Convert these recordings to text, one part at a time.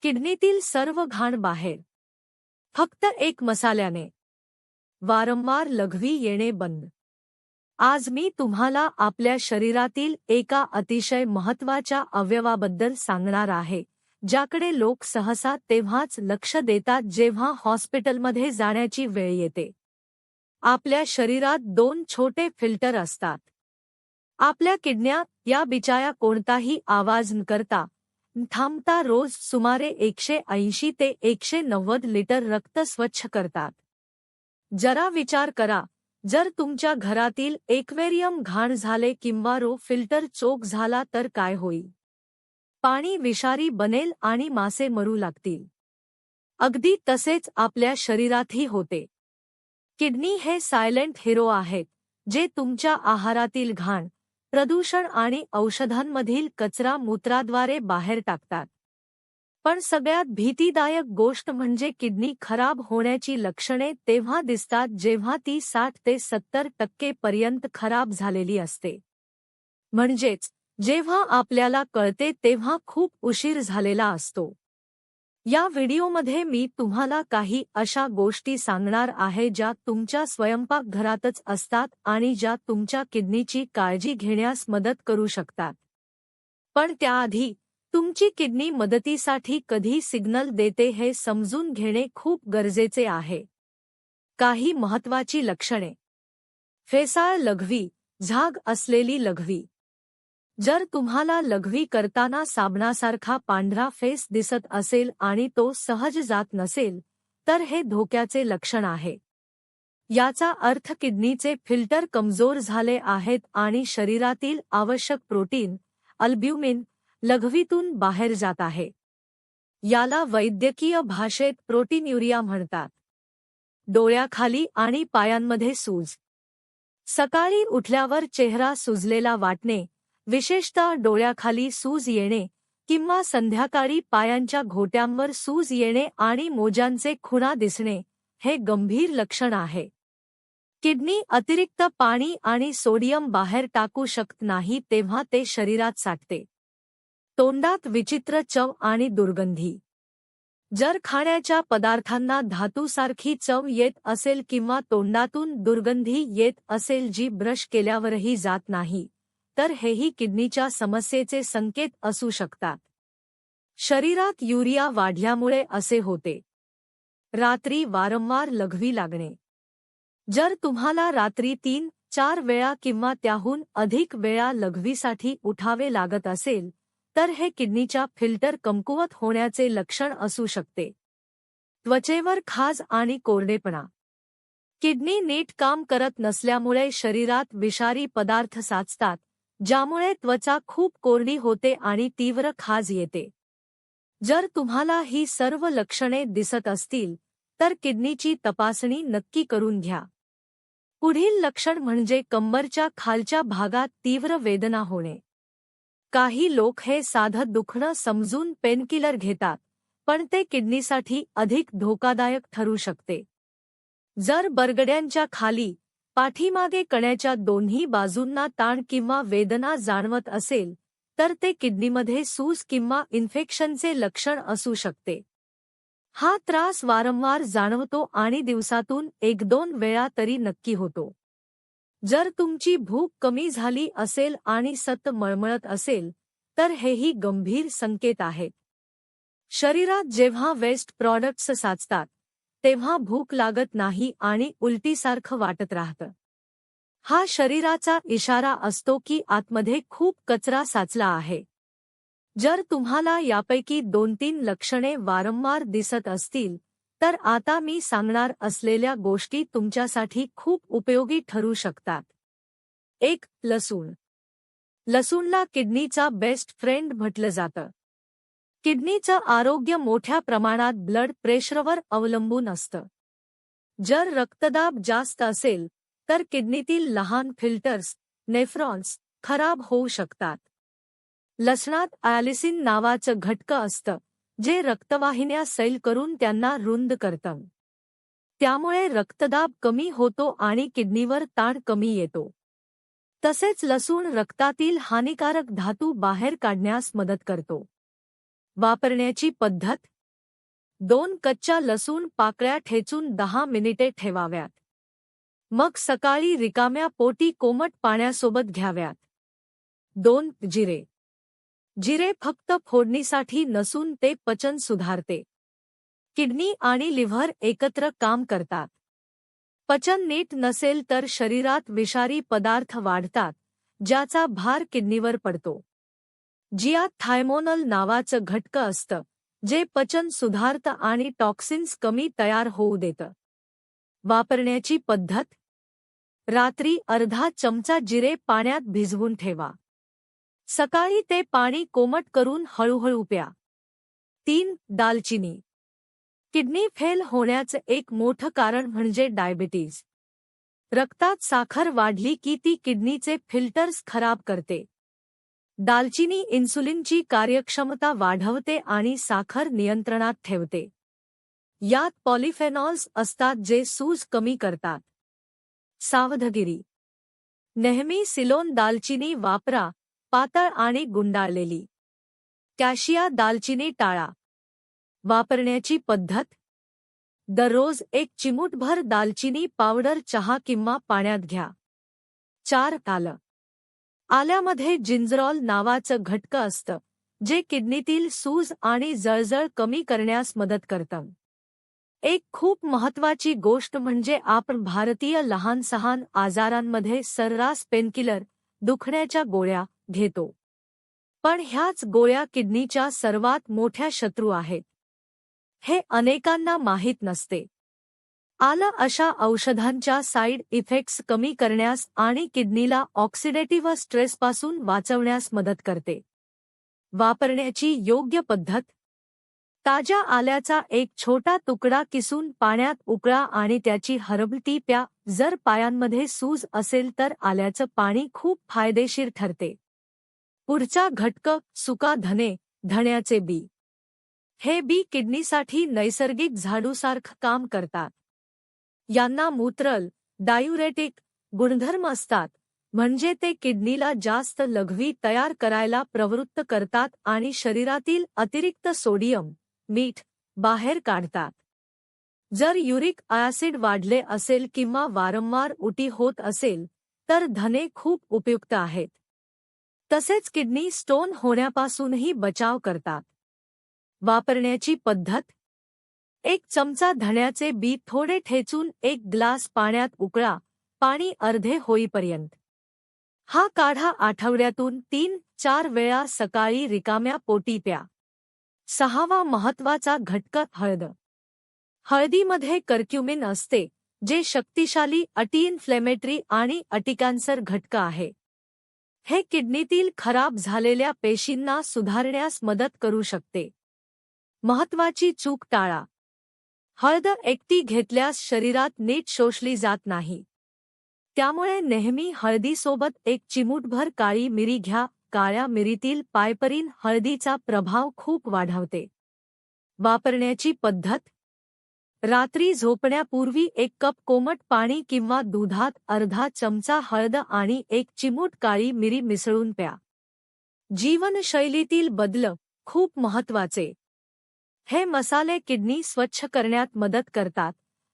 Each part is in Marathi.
किडनीतील सर्व घाण बाहेर. फक्त एक मसाल्याने. वारंवार लघवी येणे बंद. आज मी तुम्हाला आपल्या शरीरातील एका अतिशय महत्त्वाच्या अवयवाबद्दल सांगणार आहे, ज्याकडे लोक सहसा तेव्हाच लक्ष देतात जेव्हा हॉस्पिटलमध्ये जाण्याची वेळ येते. आपल्या शरीरात 2 छोटे फिल्टर असतात. आपल्या किडन्या या बिचाऱ्या कोणताही आवाज न करता थांबता रोज सुमारे 180 ते 190 लिटर रक्त स्वच्छ करतात. जरा विचार करा, जर तुमच्या घरातील एक्वेरियम घाण झाले किंवा फिल्टर चोक झाला तर काय होईल? पाणी विषारी बनेल आणि मासे मरू लागतील. अगदी तसेच आपल्या शरीरातही होते. किडनी हे सायलेंट हिरो आहेत, जे तुमच्या आहारातील घाण, प्रदूषण आणि औषधांमधील कचरा मूत्राद्वारे बाहेर टाकतात. पण सगळ्यात भीतीदायक गोष्ट म्हणजे किडनी खराब होण्याची लक्षणे तेव्हा दिसतात जेव्हा ती 60 ते 70% पर्यंत खराब झालेली असते. म्हणजेच जेव्हा आपल्याला कळते तेव्हा खूप उशीर झालेला असतो. या व्हिडिओमध्ये मी तुम्हाला काही अशा गोष्टी सांगणार आहे ज्या तुमच्या स्वयंपाकघरातच असतात आणि ज्या तुमच्या किडनीची काळजी घेण्यास मदत करू शकतात. पण त्याआधी तुमची किडनी मदतीसाठी कधी सिग्नल देते हे समजून घेणे खूप गरजेचे आहे. काही महत्त्वाची लक्षणे. फेसाळ लघवी, झाग असलेली लघवी. जर तुम्हाला लघवी करताना साबणासारखा पांढरा फेस दिसत असेल आणि तो सहज जात नसेल, तर हे धोक्याचे लक्षण आहे. याचा अर्थ किडनीचे फिल्टर कमजोर झाले आहेत आणि शरीरातील आवश्यक प्रोटीन, अल्ब्युमिन, लघवीतून बाहेर जात आहे. याला वैद्यकीय भाषेत प्रोटीन्युरिया म्हणतात. डोळ्याखाली आणि पायांमध्ये सूज. सकाळी उठल्यावर चेहरा सुजलेला वाटणे, विशेषतः डोळ्याखाली सूज येणे किंवा संध्याकाळी पायांच्या घोट्यांवर सूज येणे आणि मोज्यांचे खुणा दिसणे, हे गंभीर लक्षण आहे. किडनी अतिरिक्त पाणी आणि सोडियम बाहेर टाकू शकत नाही तेव्हा ते शरीरात साठते. तोंडात विचित्र चव आणि दुर्गंधी. जर खाण्याच्या पदार्थांना धातूसारखी चव येत असेल किंवा तोंडातून दुर्गंधी येत असेल जी ब्रश केल्यावरही जात नाही, तर हेही किडनीच्या समस्येचे संकेत असू शकतात. शरीरात युरिया वाढल्यामुळे असे होते. रात्री वारंवार लघवी लागणे. जर तुम्हाला रात्री 3-4 वेळा किंवा त्याहून अधिक वेळा लघवीसाठी उठावे लागत असेल, तर हे किडनीच्या फिल्टर कमकुवत होण्याचे लक्षण असू शकते. त्वचेवर खाज आणि कोरडेपणा. किडनी नीट काम करत नसल्यामुळे शरीरात विषारी पदार्थ साचतात, ज्यामुळे त्वचा खूप कोरडी होते आणि तीव्र खाज येते. जर तुम्हाला ही सर्व लक्षणे दिसत असतील, तर किडनीची तपासणी नक्की करून घ्या. पुढील लक्षण म्हणजे कंबरच्या खालच्या भागात तीव्र वेदना होणे. काही लोक हे साधं दुखणं समजून पेनकिलर घेतात, पण ते किडनीसाठी अधिक धोकादायक ठरू शकते. जर बरगड्यांच्या खाली, पाठीमागे कण्याच्या दोन्ही बाजूंना ताण किंवा वेदना जाणवत असेल, तर ते किडनीमध्ये सूज किंवा इन्फेक्शनचे लक्षण असू शकते. हा त्रास वारंवार जाणवतो आणि दिवसातून 1-2 वेळा तरी नक्की होतो. जर तुमची भूक कमी झाली असेल आणि सतत मळमळत असेल, तर हेही गंभीर संकेत आहेत. शरीरात जेव्हा वेस्ट प्रॉडक्ट्स साचतात, तेव्हा भूक लागत नाही आणि उलटीसारखं वाटत राहतं. हा शरीराचा इशारा असतो की आतमध्ये खूप कचरा साचला आहे. जर तुम्हाला यापैकी 2-3 लक्षणे वारंवार दिसत असतील, तर आता मी सांगणार असलेल्या गोष्टी तुमच्यासाठी खूप उपयोगी ठरू शकतात. 1. लसूण. लसूणला किडनीचा बेस्ट फ्रेंड म्हटलं जातं. किडनीचं आरोग्य मोठ्या प्रमाणात ब्लड प्रेशरवर अवलंबून असतं. जर रक्तदाब जास्त असेल, तर किडनीतील लहान फिल्टर्स, नेफ्रॉन्स, खराब होऊ शकतात. लसणात ॲलिसिन नावाचं घटक असतं, जे रक्तवाहिन्या सैल करून त्यांना रुंद करतं. त्यामुळे रक्तदाब कमी होतो आणि किडनीवर ताण कमी येतो. तसेच लसूण रक्तातील हानिकारक धातू बाहेर काढण्यास मदत करतो. वापरण्याची पद्धत: 2 कच्च्या लसूण पाकळ्या ठेचून 10 मिनिटे ठेवाव्यात. मग सकाळी रिकाम्या पोटी कोमट पाण्यासोबत घ्याव्यात. 2 जिरे. जिरे फक्त फोडणीसाठी नसून ते पचन सुधारते. किडनी आणि लिव्हर एकत्र काम करतात. पचन नीट नसेल तर शरीरात विषारी पदार्थ वाढतात, ज्याचा भार किडनीवर पडतो. जियात थायमोनल नावाचं घटक असतं, जे पचन सुधारतं आणि टॉक्सिन्स कमी तयार होऊ देतं. वापरण्याची पद्धत: रात्री अर्धा चमचा जिरे पाण्यात भिजवून ठेवा. सकाळी ते पाणी कोमट करून हळूहळू प्या. 3 दालचिनी. किडनी फेल होण्याचं एक मोठं कारण म्हणजे डायबिटीज. रक्तात साखर वाढली की ती किडनीचे फिल्टर्स खराब करते. दालचिनी इन्सुलिनची कार्यक्षमता वाढवते आणि साखर नियंत्रणात ठेवते. यात पॉलिफेनॉल्स असतात जे सूज कमी करतात. सावधगिरी: नेहमी सिलोन दालचिनी वापरा, पातळ आणि गुंडाळलेली. कॅशिया दालचिनी टाळा. वापरण्याची पद्धत: दररोज 1 चिमूटभर दालचिनी पावडर चहा किंवा पाण्यात घ्या. 4 आलं. आल्यामध्ये जिंजरॉल नावाचं घटक असतं, जे किडनीतील सूज आणि जळजळ कमी करण्यास मदत करतं. एक खूप महत्त्वाची गोष्ट म्हणजे आपण भारतीय लहान-सहान आजारांमध्ये सर्रास पेनकिलर, दुखण्याच्या गोळ्या घेतो. पण ह्याच गोळ्या किडनीच्या सर्वात मोठ्या शत्रू आहेत. हे अनेकांना माहीत नसते. आलं अशा औषधांच्या साईड इफेक्ट्स कमी करण्यास आणि किडनीला ऑक्सिडेटिव्ह स्ट्रेसपासून वाचवण्यास मदत करते. वापरण्याची योग्य पद्धत: ताज्या आल्याचा एक छोटा तुकडा किसून पाण्यात उकळा आणि त्याची हर्बल टी प्या. जर पायांमध्ये सूज असेल तर आल्याचं पाणी खूप फायदेशीर ठरते. पुढचा घटक: सुका धने, धण्याचे बी. हे बी किडनीसाठी नैसर्गिक झाडूसारखं काम करतात. यांना मूत्रल, डायुरेटिक गुणधर्म असतात, म्हणजे ते किडनीला जास्त लघवी तयार करायला प्रवृत्त करतात आणि शरीरातील अतिरिक्त सोडियम, मीठ बाहेर काढतात. जर युरिक ॲसिड वाढले असेल किंवा वारंवार उलटी होत असेल, तर धने खूप उपयुक्त आहेत. तसेच किडनी स्टोन होण्यापासूनही बचाव करतात. वापरण्याची पद्धत: 1 चमचा धण्याचे बी थोडे ठेचून 1 ग्लास पाण्यात उकळा, पाणी अर्धे होईपर्यंत. हा काढा आठवड्यातून 3-4 वेळा सकाळी रिकाम्या पोटी प्या. 6वा महत्त्वाचा घटक: हळद. हळदीमध्ये कर्क्युमिन असते, जे शक्तिशाली अँटी-इन्फ्लेमेटरी आणि अँटीकॅन्सर घटक आहे. हे किडनीतील खराब झालेल्या पेशींना सुधारण्यास मदत करू शकते. महत्त्वाची चूक टाळा: हळद एकटी घेतल्यास शरीरात नीट शोषली जात नाही. त्यामुळे नेहमी हळदीसोबत 1 चिमूटभर काळी मिरी घ्या. काळ्या मिरीतील पायपरीन हळदीचा प्रभाव खूप वाढवते. वापरण्याची पद्धत: रात्री झोपण्यापूर्वी 1 कप कोमट पाणी किंवा दुधात अर्धा चमचा हळद आणि 1 चिमूट काळी मिरी मिसळून प्या. जीवनशैलीतील बदल खूप महत्त्वाचे. हे मसाले किडनी स्वच्छ करण्यात मदत करतात,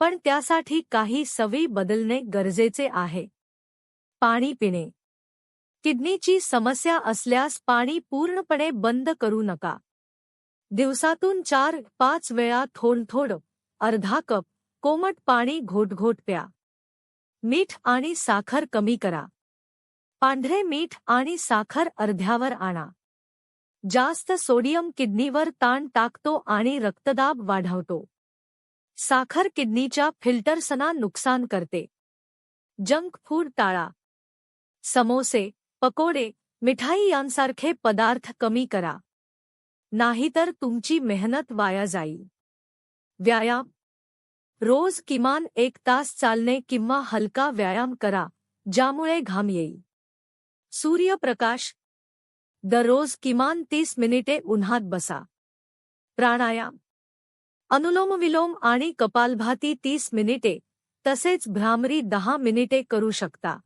पण त्यासाठी काही सवयी बदलणे गरजेचे आहे. पाणी पिणे: किडनीची समस्या असल्यास पाणी पूर्णपणे बंद करू नका. दिवसातून 4-5 वेळा थोडं अर्धा कप कोमट पाणी घोट प्या. मीठ आणि साखर कमी करा. पांढरे मीठ आणि साखर अर्ध्यावर आणा. जास्त सोडियम किडनीवर ताण टाकतो आणि रक्तदाब वाढवतो. साखर किडनीच्या फिल्टर्सना नुकसान करते. जंक फूड टाळा. समोसे, पकोडे, मिठाई यांसारखे पदार्थ कमी करा. नाहीतर तुमची मेहनत वाया जाईल. व्यायाम: रोज किमान 1 तास चालणे किंवा हलका व्यायाम करा, ज्यामुळे घाम येईल. सूर्यप्रकाश: दररोज किमान 30 मिनिटे उन्हात बसा. प्राणायाम: अनुलोमविलोम आणि कपालभाती 30 मिनिटे, तसेच भ्रामरी 10 मिनिटे करू शकता.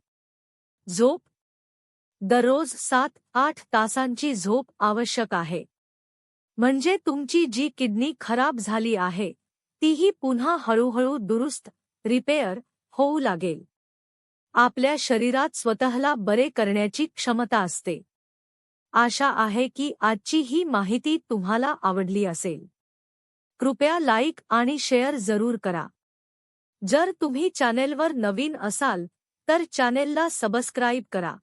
झोप: दररोज 7-8 तासांची झोप आवश्यक आहे. म्हणजे तुमची जी किडनी खराब झाली आहे तीही पुन्हा हळूहळू दुरुस्त रिपेअर होऊ लागेल. आपल्या शरीरात स्वतःला बरे करण्याची क्षमता असते. आशा आहे की आजची ही माहिती तुम्हाला आवडली असेल. कृपया लाईक आणि शेअर जरूर करा. जर तुम्ही चॅनेलवर नवीन असाल तर चॅनेलला सबस्क्राईब करा.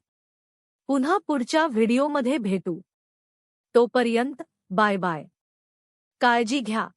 पुन्हा पुढच्या व्हिडिओमध्ये भेटू. तोपर्यंत बाय बाय. काळजी घ्या.